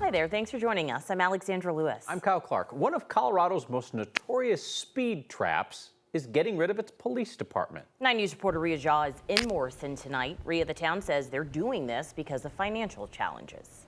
Hi there, thanks for joining us. I'm Alexandra Lewis. I'm Kyle Clark. One of Colorado's most notorious speed traps is getting rid of its police department. 9 News reporter Rhea Jaw is in Morrison tonight. Rhea, the town says they're doing this because of financial challenges.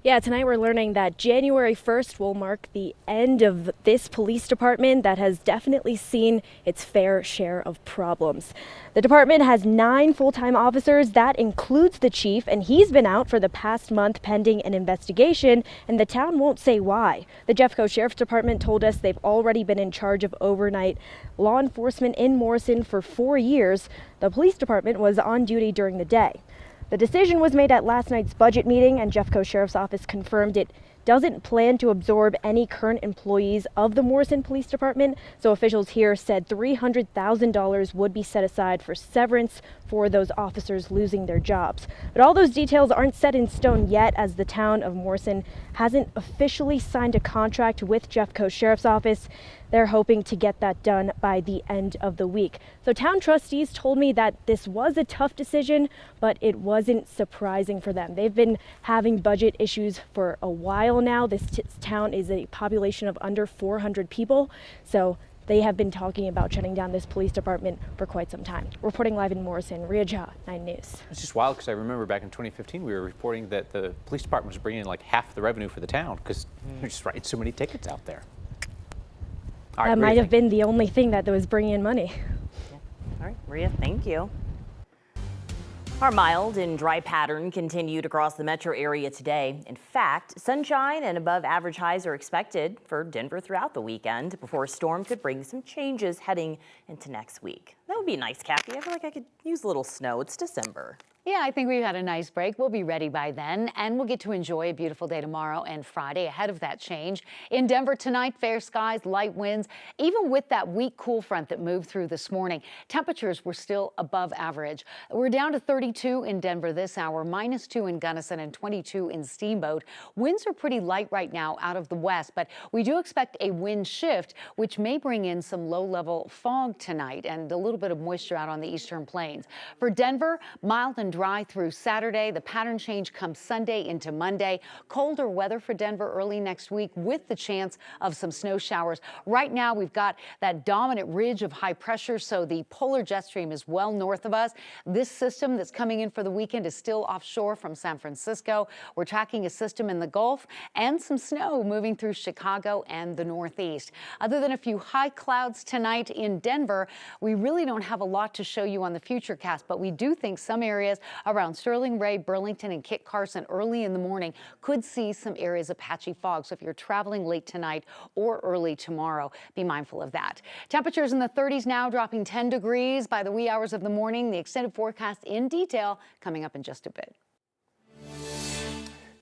Yeah, tonight we're learning that January 1st will mark the end of this police department that has definitely seen its fair share of problems. The department has 9 full-time officers. That includes the chief, and he's been out for the past month pending an investigation, and the town won't say why. The Jeffco Sheriff's Department told us they've already been in charge of overnight law enforcement in Morrison for 4 years. The police department was on duty during the day. The decision was made at last night's budget meeting, and Jeffco Sheriff's Office confirmed it doesn't plan to absorb any current employees of the Morrison Police Department. So officials here said $300,000 would be set aside for severance for those officers losing their jobs. But all those details aren't set in stone yet, as the town of Morrison hasn't officially signed a contract with Jeffco Sheriff's Office. They're hoping to get that done by the end of the week. So town trustees told me that this was a tough decision, but it wasn't surprising for them. They've been having budget issues for a while now. This town is a population of under 400 people, so they have been talking about shutting down this police department for quite some time. Reporting live in Morrison, Rhea Jaw, 9 News. It's just wild because I remember back in 2015 we were reporting that the police department was bringing in like half the revenue for the town because they're just writing so many tickets out there. All right, that might have been the only thing that was bringing in money. Yeah. All right, Rhea, thank you. Our mild and dry pattern continued across the metro area today. In fact, sunshine and above average highs are expected for Denver throughout the weekend before a storm could bring some changes heading into next week. That would be nice, Kathy. I feel like I could use a little snow. It's December. Yeah, I think we've had a nice break. We'll be ready by then, and we'll get to enjoy a beautiful day tomorrow and Friday ahead of that change. In Denver tonight, fair skies, light winds. Even with that weak cool front that moved through this morning, temperatures were still above average. We're down to 32 in Denver this hour, -2 in Gunnison, and 22 in Steamboat. Winds are pretty light right now out of the west, but we do expect a wind shift, which may bring in some low-level fog tonight and a little bit of moisture out on the eastern plains. For Denver, mild and dry through Saturday. The pattern change comes Sunday into Monday. Colder weather for Denver early next week with the chance of some snow showers. Right now, we've got that dominant ridge of high pressure, so the polar jet stream is well north of us. This system that's coming in for the weekend is still offshore from San Francisco. We're tracking a system in the Gulf and some snow moving through Chicago and the Northeast. Other than a few high clouds tonight in Denver, we really don't have a lot to show you on the Futurecast, but we do think some areas around Sterling, Ray, Burlington, and Kit Carson early in the morning could see some areas of patchy fog. So if you're traveling late tonight or early tomorrow, be mindful of that. Temperatures in the 30s now, dropping 10 degrees by the wee hours of the morning. The extended forecast in detail coming up in just a bit.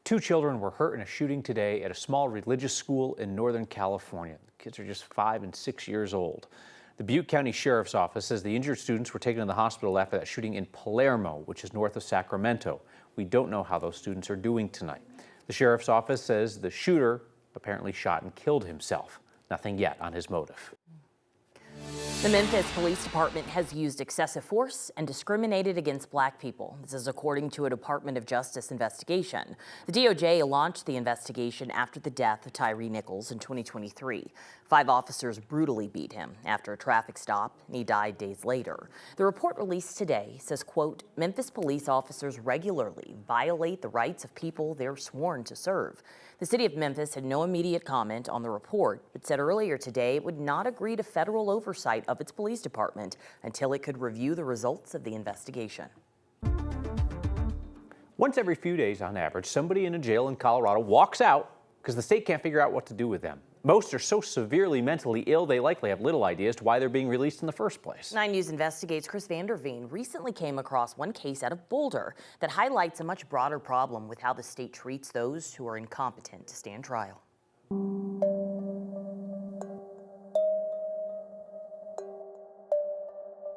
2 children were hurt in a shooting today at a small religious school in Northern California. The kids are just 5 and 6 years old. The Butte County Sheriff's Office says the injured students were taken to the hospital after that shooting in Palermo, which is north of Sacramento. We don't know how those students are doing tonight. The Sheriff's Office says the shooter apparently shot and killed himself. Nothing yet on his motive. The Memphis Police Department has used excessive force and discriminated against black people. This is according to a Department of Justice investigation. The DOJ launched the investigation after the death of Tyree Nichols in 2023. 5 officers brutally beat him after a traffic stop, and he died days later. The report released today says, quote, Memphis police officers regularly violate the rights of people they're sworn to serve. The city of Memphis had no immediate comment on the report, but said earlier today it would not agree to federal oversight of its police department until it could review the results of the investigation. Once every few days on average, somebody in a jail in Colorado walks out because the state can't figure out what to do with them. Most are so severely mentally ill, they likely have little idea as to why they're being released in the first place. 9 News Investigates Chris Vanderveen recently came across one case out of Boulder that highlights a much broader problem with how the state treats those who are incompetent to stand trial.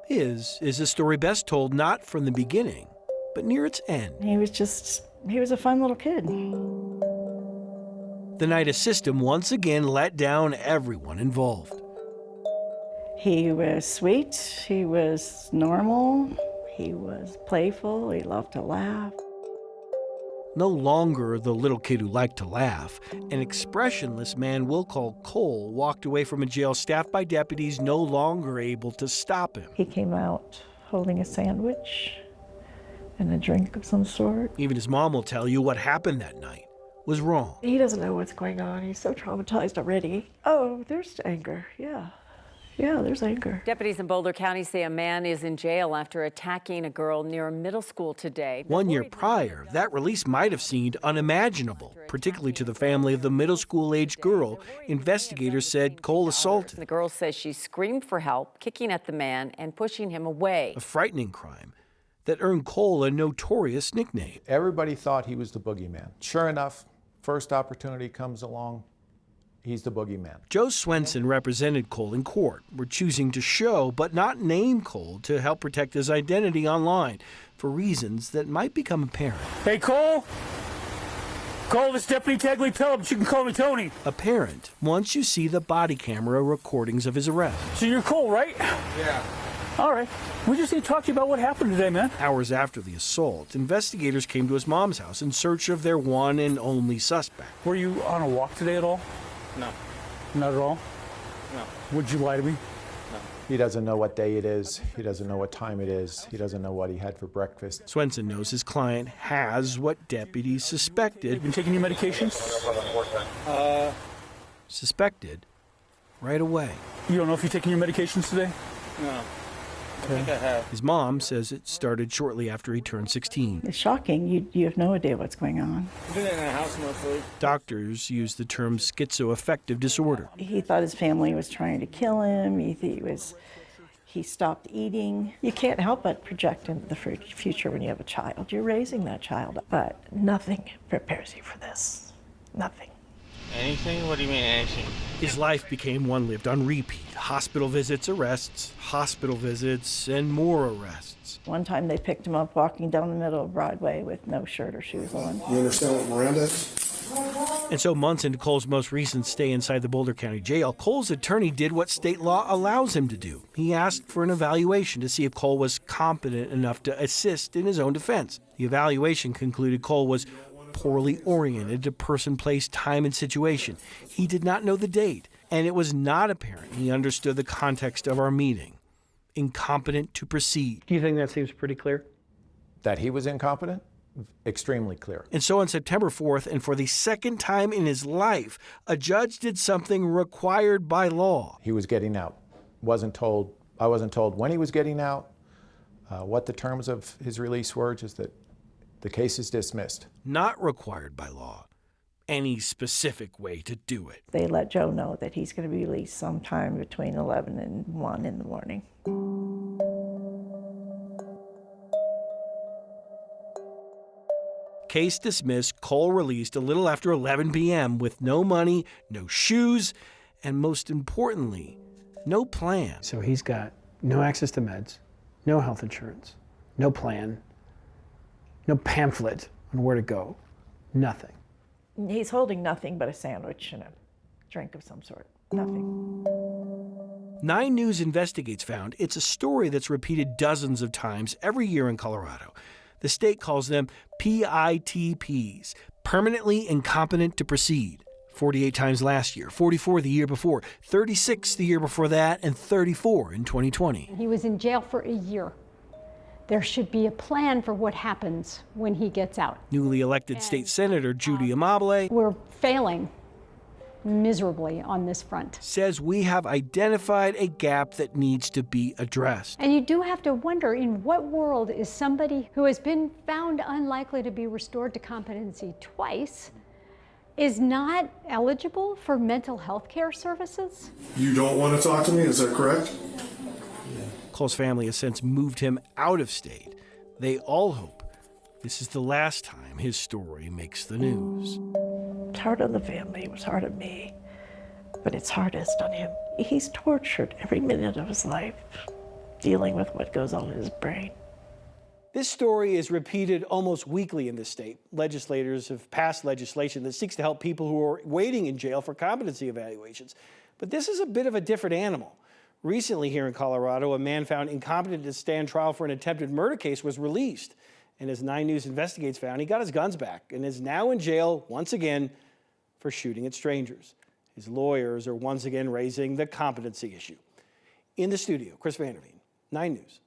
His is a story best told not from the beginning, but near its end. He was a fun little kid. The night a system once again let down everyone involved. He was sweet, he was normal, he was playful, he loved to laugh. No longer the little kid who liked to laugh, an expressionless man we'll call Cole walked away from a jail staffed by deputies no longer able to stop him. He came out holding a sandwich and a drink of some sort. Even his mom will tell you what happened that night was wrong. He doesn't know what's going on. He's so traumatized already. Oh, there's anger, yeah. Yeah, there's anger. Deputies in Boulder County say a man is in jail after attacking a girl near a middle school today. 1 year prior, that release might have seemed unimaginable, particularly to the family of the middle school-age girl investigators said Cole assaulted. The girl says she screamed for help, kicking at the man and pushing him away. A frightening crime that earned Cole a notorious nickname. Everybody thought he was the boogeyman. Sure enough, first opportunity comes along, he's the boogeyman. Joe Swenson represented Cole in court. We're choosing to show but not name Cole to help protect his identity online for reasons that might become apparent. Hey, Cole? Cole, this Deputy Tagley Pell, but you can call me Tony. Apparent once you see the body camera recordings of his arrest. So you're Cole, right? Yeah. All right. We just need to talk to you about what happened today, man. Hours after the assault, investigators came to his mom's house in search of their one and only suspect. Were you on a walk today at all? No. Not at all? No. Would you lie to me? No. He doesn't know what day it is. He doesn't know what time it is. He doesn't know what he had for breakfast. Swenson knows his client has what deputies suspected. You been taking your medications? Suspected right away. You don't know if you're taking your medications today? No. I think I have. His mom says it started shortly after he turned 16. It's shocking. You have no idea what's going on. I'm doing it in the house mostly. Doctors use the term schizoaffective disorder. He thought his family was trying to kill him. He stopped eating. You can't help but project into the future when you have a child. You're raising that child, but nothing prepares you for this. Nothing. Anything? What do you mean anything? His life became one lived on repeat. Hospital visits, arrests, hospital visits, and more arrests. One time they picked him up walking down the middle of Broadway with no shirt or shoes on. You understand what Miranda is? And so months into Cole's most recent stay inside the Boulder County Jail, Cole's attorney did what state law allows him to do. He asked for an evaluation to see if Cole was competent enough to assist in his own defense. The evaluation concluded Cole was poorly oriented to person, place, time, and situation. He did not know the date, and it was not apparent he understood the context of our meeting. Incompetent to proceed. Do you think that seems pretty clear? That he was incompetent? Extremely clear. And so on September 4th, and for the second time in his life, a judge did something required by law. He was getting out. I wasn't told when he was getting out, what the terms of his release were, just that the case is dismissed. Not required by law. Any specific way to do it. They let Joe know that he's going to be released sometime between 11 and 1 in the morning. Case dismissed, Cole released a little after 11 p.m. with no money, no shoes, and most importantly, no plan. So he's got no access to meds, no health insurance, no plan, no pamphlet on where to go, nothing. He's holding nothing but a sandwich and a drink of some sort. Nothing. 9 News Investigates found it's a story that's repeated dozens of times every year in Colorado. The state calls them PITPs, permanently incompetent to proceed. 48 times last year, 44 the year before, 36 the year before that, and 34 in 2020. He was in jail for a year. There should be a plan for what happens when he gets out. Newly elected state senator Judy Amabile We're failing miserably on this front. says we have identified a gap that needs to be addressed. And you do have to wonder, in what world is somebody who has been found unlikely to be restored to competency twice is not eligible for mental health care services? You don't want to talk to me, is that correct? Cole's family has since moved him out of state. They all hope this is the last time his story makes the news. It's hard on the family, it was hard on me, but it's hardest on him. He's tortured every minute of his life, dealing with what goes on in his brain. This story is repeated almost weekly in this state. Legislators have passed legislation that seeks to help people who are waiting in jail for competency evaluations. But this is a bit of a different animal. Recently here in Colorado, a man found incompetent to stand trial for an attempted murder case was released. And as 9 News Investigates found, he got his guns back and is now in jail once again for shooting at strangers. His lawyers are once again raising the competency issue. In the studio, Chris Vanderveen, 9 News.